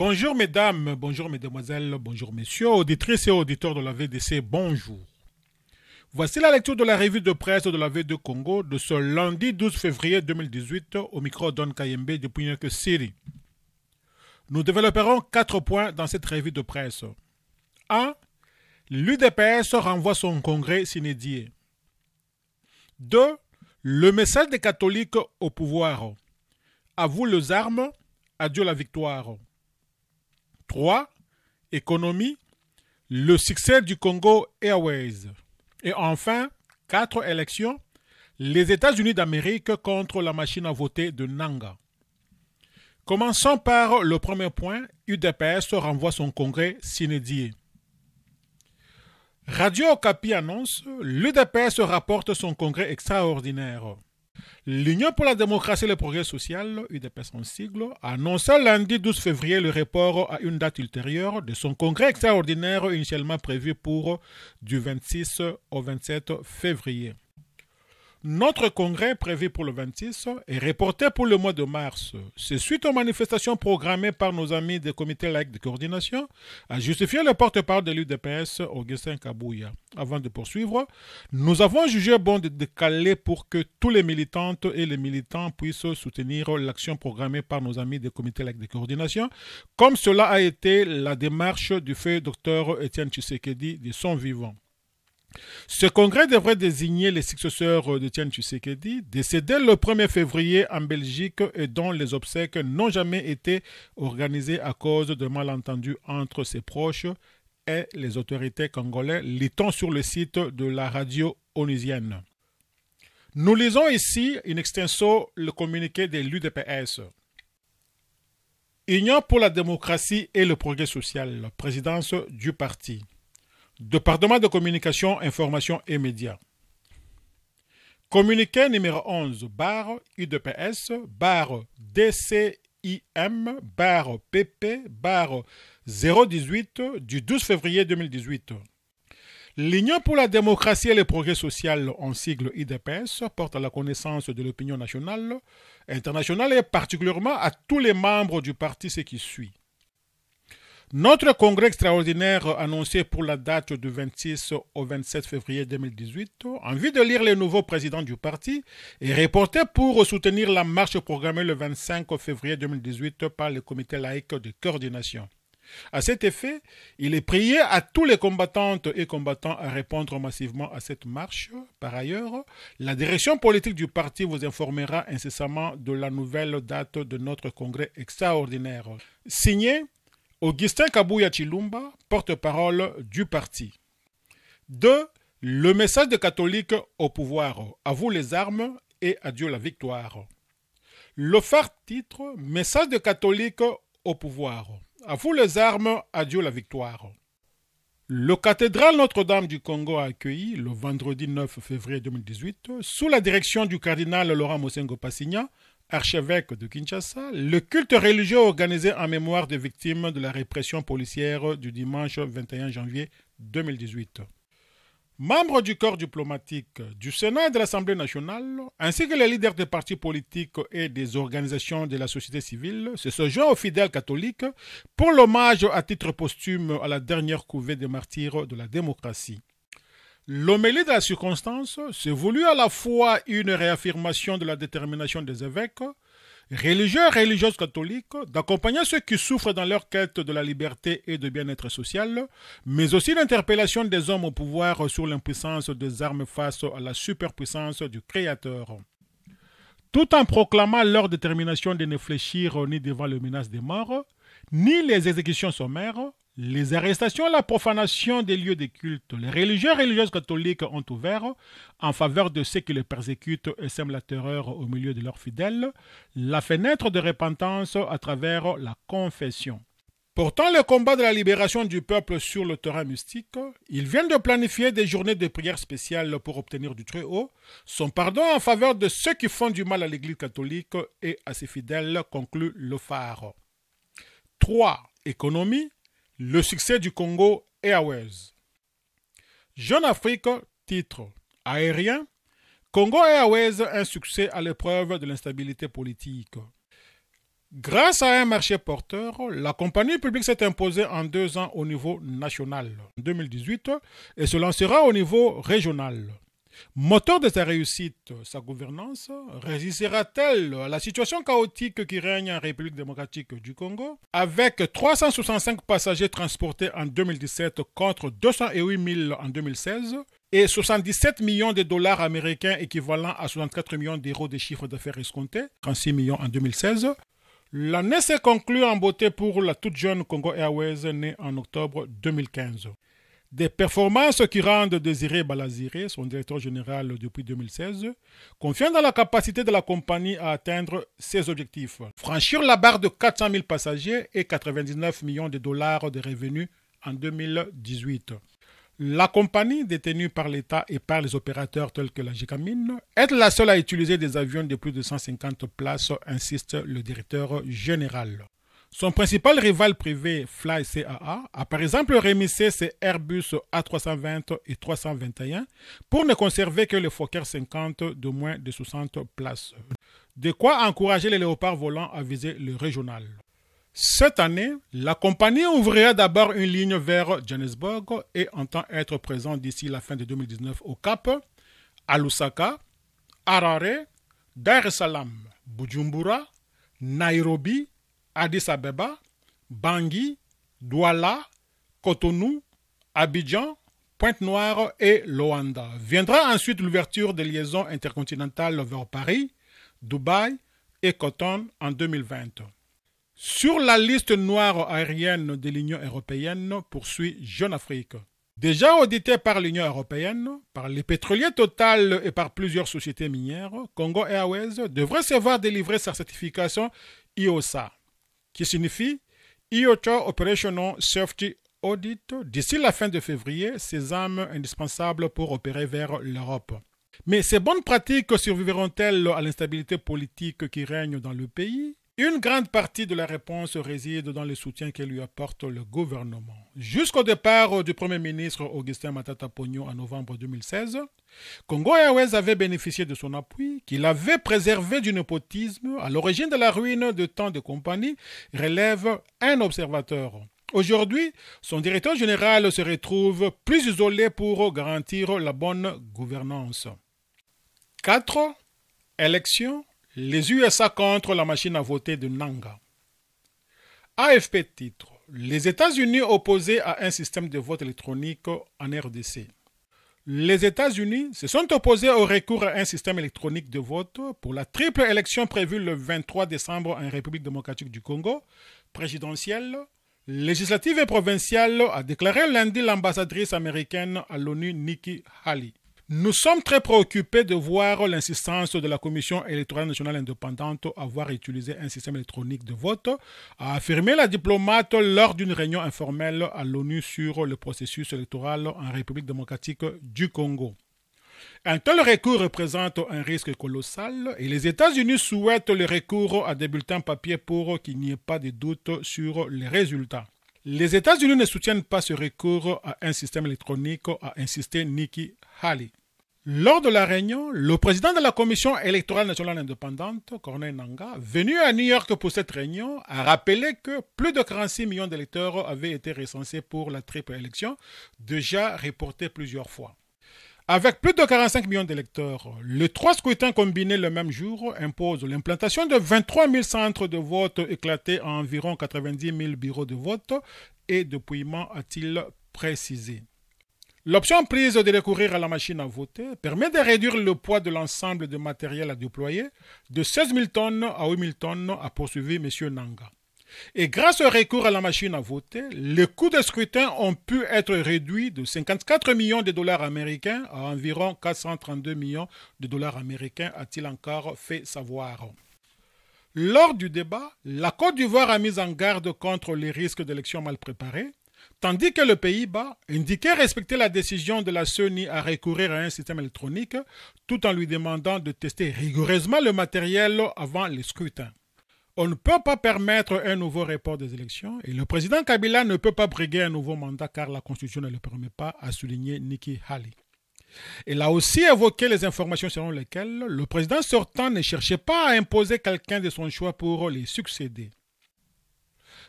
Bonjour mesdames, bonjour mesdemoiselles, bonjour messieurs, auditrices et auditeurs de la VDC, bonjour. Voici la lecture de la revue de presse de la V2 Congo de ce lundi 12 février 2018 au micro Don Kayembe depuis New York City. Nous développerons 4 points dans cette revue de presse. 1. L'UDPS renvoie son congrès s'inédié. 2. Le message des catholiques au pouvoir. À vous les armes, adieu la victoire. 3. Économie, le succès du Congo Airways. Et enfin, 4. Élections, les États-Unis d'Amérique contre la machine à voter de Nanga. Commençons par le premier point, UDPS renvoie son congrès s'inédié. Radio Okapi annonce, l'UDPS rapporte son congrès extraordinaire. L'Union pour la démocratie et le progrès social, UDPS en sigle, a annoncé lundi 12 février le report à une date ultérieure de son congrès extraordinaire initialement prévu pour du 26 au 27 février. Notre congrès prévu pour le 26 est reporté pour le mois de mars. C'est suite aux manifestations programmées par nos amis des comités laïcs de coordination, a justifié le porte-parole de l'UDPS, Augustin Kabouya. Avant de poursuivre, nous avons jugé bon de décaler pour que tous les militantes et les militants puissent soutenir l'action programmée par nos amis des comités laïcs de coordination, comme cela a été la démarche du fait Dr Étienne Tshisekedi de son vivant. Ce congrès devrait désigner les successeurs d'Étienne Tshisekedi, décédé le 1er février en Belgique et dont les obsèques n'ont jamais été organisées à cause de malentendus entre ses proches et les autorités congolaises, lit-on sur le site de la radio onusienne. Nous lisons ici in extenso le communiqué de l'UDPS. Union pour la démocratie et le progrès social, présidence du parti. Département de communication, information et médias. Communiqué numéro 11, barre UDPS, barre DCIM, barre PP, barre 018 du 12 février 2018. L'Union pour la démocratie et le progrès social, en sigle UDPS, porte à la connaissance de l'opinion nationale, internationale et particulièrement à tous les membres du parti ce qui suit. Notre congrès extraordinaire annoncé pour la date du 26 au 27 février 2018, en vue de lire les nouveaux présidents du parti, est reporté pour soutenir la marche programmée le 25 février 2018 par le comité laïque de coordination. À cet effet, il est prié à tous les combattantes et combattants à répondre massivement à cette marche. Par ailleurs, la direction politique du parti vous informera incessamment de la nouvelle date de notre congrès extraordinaire. Signé Augustin Kabouya Chilumba, porte-parole du parti. 2. Le message des catholiques au pouvoir. À vous les armes et adieu la victoire. Le phare titre Message des catholiques au pouvoir. À vous les armes, adieu la victoire. Le cathédrale Notre-Dame du Congo a accueilli le vendredi 9 février 2018, sous la direction du cardinal Laurent Mosengo Passigna, archevêque de Kinshasa, le culte religieux organisé en mémoire des victimes de la répression policière du dimanche 21 janvier 2018. Membres du corps diplomatique, du Sénat et de l'Assemblée nationale, ainsi que les leaders des partis politiques et des organisations de la société civile, se sont joints aux fidèles catholiques pour l'hommage à titre posthume à la dernière couvée des martyrs de la démocratie. L'homélie de la circonstance s'est voulu à la fois une réaffirmation de la détermination des évêques, religieux et religieuses catholiques, d'accompagner ceux qui souffrent dans leur quête de la liberté et de bien-être social, mais aussi l'interpellation des hommes au pouvoir sur l'impuissance des armes face à la superpuissance du Créateur. Tout en proclamant leur détermination de ne fléchir ni devant les menaces des morts, ni les exécutions sommaires, les arrestations et la profanation des lieux de culte, les religieux et religieuses catholiques ont ouvert en faveur de ceux qui les persécutent et sèment la terreur au milieu de leurs fidèles, la fenêtre de repentance à travers la confession. Portant le combat de la libération du peuple sur le terrain mystique, ils viennent de planifier des journées de prière spéciales pour obtenir du Très-Haut son pardon en faveur de ceux qui font du mal à l'Église catholique et à ses fidèles, conclut le phare. 3. Économie. Le succès du Congo Airways. Jeune Afrique, titre aérien. Congo Airways, un succès à l'épreuve de l'instabilité politique. Grâce à un marché porteur, la compagnie publique s'est imposée en 2 ans au niveau national en 2018 et se lancera au niveau régional. Moteur de sa réussite, sa gouvernance résistera-t-elle à la situation chaotique qui règne en République démocratique du Congo, avec 365 passagers transportés en 2017 contre 208 000 en 2016 et 77 millions de dollars américains équivalent à 64 millions d'euros de chiffre d'affaires escompté, 36 millions en 2016. L'année s'est conclue en beauté pour la toute jeune Congo Airways née en octobre 2015. Des performances qui rendent Désiré Balaziré, son directeur général depuis 2016, confiant dans la capacité de la compagnie à atteindre ses objectifs. Franchir la barre de 400 000 passagers et 99 millions de dollars de revenus en 2018. La compagnie, détenue par l'État et par les opérateurs tels que la GECAMIN, est la seule à utiliser des avions de plus de 150 places, insiste le directeur général. Son principal rival privé, Fly CAA, a par exemple rémissé ses Airbus A320 et 321 pour ne conserver que les Fokker 50 de moins de 60 places. De quoi encourager les léopards volants à viser le régional. Cette année, la compagnie ouvrira d'abord une ligne vers Johannesburg et entend être présent d'ici la fin de 2019 au Cap, à Lusaka, Harare, Dar es Salaam, Bujumbura, Nairobi, Addis Abeba, Bangui, Douala, Cotonou, Abidjan, Pointe-Noire et Luanda. Viendra ensuite l'ouverture des liaisons intercontinentales vers Paris, Dubaï et Coton en 2020. Sur la liste noire aérienne de l'Union européenne, poursuit Jeune Afrique. Déjà audité par l'Union européenne, par les pétroliers Total et par plusieurs sociétés minières, Congo Airways devrait se voir délivrer sa certification IOSA, qui signifie IOTA Operational Safety Audit, d'ici la fin de février, sésame indispensable pour opérer vers l'Europe. Mais ces bonnes pratiques survivront-elles à l'instabilité politique qui règne dans le pays ? Une grande partie de la réponse réside dans le soutien que lui apporte le gouvernement. Jusqu'au départ du Premier ministre Augustin Matata Ponyo en novembre 2016, Congo Airways avait bénéficié de son appui, qu'il avait préservé du népotisme, à l'origine de la ruine de tant de compagnies, relève un observateur. Aujourd'hui, son directeur général se retrouve plus isolé pour garantir la bonne gouvernance. 4. Élections. Les USA contre la machine à voter de Nanga. AFP titre. Les États-Unis opposés à un système de vote électronique en RDC. Les États-Unis se sont opposés au recours à un système électronique de vote pour la triple élection prévue le 23 décembre en République démocratique du Congo, présidentielle, législative et provinciale, a déclaré lundi l'ambassadrice américaine à l'ONU Nikki Haley. Nous sommes très préoccupés de voir l'insistance de la Commission électorale nationale indépendante à avoir utilisé un système électronique de vote, a affirmé la diplomate lors d'une réunion informelle à l'ONU sur le processus électoral en République démocratique du Congo. Un tel recours représente un risque colossal et les États-Unis souhaitent le recours à des bulletins papier pour qu'il n'y ait pas de doute sur les résultats. Les États-Unis ne soutiennent pas ce recours à un système électronique, a insisté Nikki Haley. Lors de la réunion, le président de la Commission électorale nationale indépendante, Corneille Nangaa, venu à New York pour cette réunion, a rappelé que plus de 46 millions d'électeurs avaient été recensés pour la triple élection, déjà reportée plusieurs fois. Avec plus de 45 millions d'électeurs, les 3 scrutins combinés le même jour imposent l'implantation de 23 000 centres de vote éclatés à environ 90 000 bureaux de vote et dépouillement, a-t-il précisé. L'option prise de recourir à la machine à voter permet de réduire le poids de l'ensemble de matériel à déployer de 16 000 tonnes à 8 000 tonnes, a poursuivi M. Nangaa. Et grâce au recours à la machine à voter, les coûts de scrutin ont pu être réduits de 54 millions de dollars américains à environ 432 millions de dollars américains, a-t-il encore fait savoir. Lors du débat, la Côte d'Ivoire a mis en garde contre les risques d'élections mal préparées, tandis que le Pays-Bas indiquait respecter la décision de la CENI à recourir à un système électronique, tout en lui demandant de tester rigoureusement le matériel avant les scrutins. On ne peut pas permettre un nouveau report des élections et le président Kabila ne peut pas briguer un nouveau mandat car la Constitution ne le permet pas, a souligné Nikki Haley. Il a aussi évoqué les informations selon lesquelles le président sortant ne cherchait pas à imposer quelqu'un de son choix pour les succéder.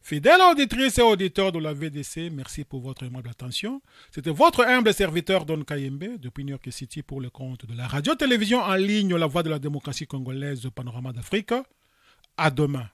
Fidèles auditrices et auditeurs de la VDC, merci pour votre aimable attention. C'était votre humble serviteur Don Kayembe depuis New York City pour le compte de la radio-télévision en ligne La Voix de la démocratie congolaise Panorama d'Afrique. À demain.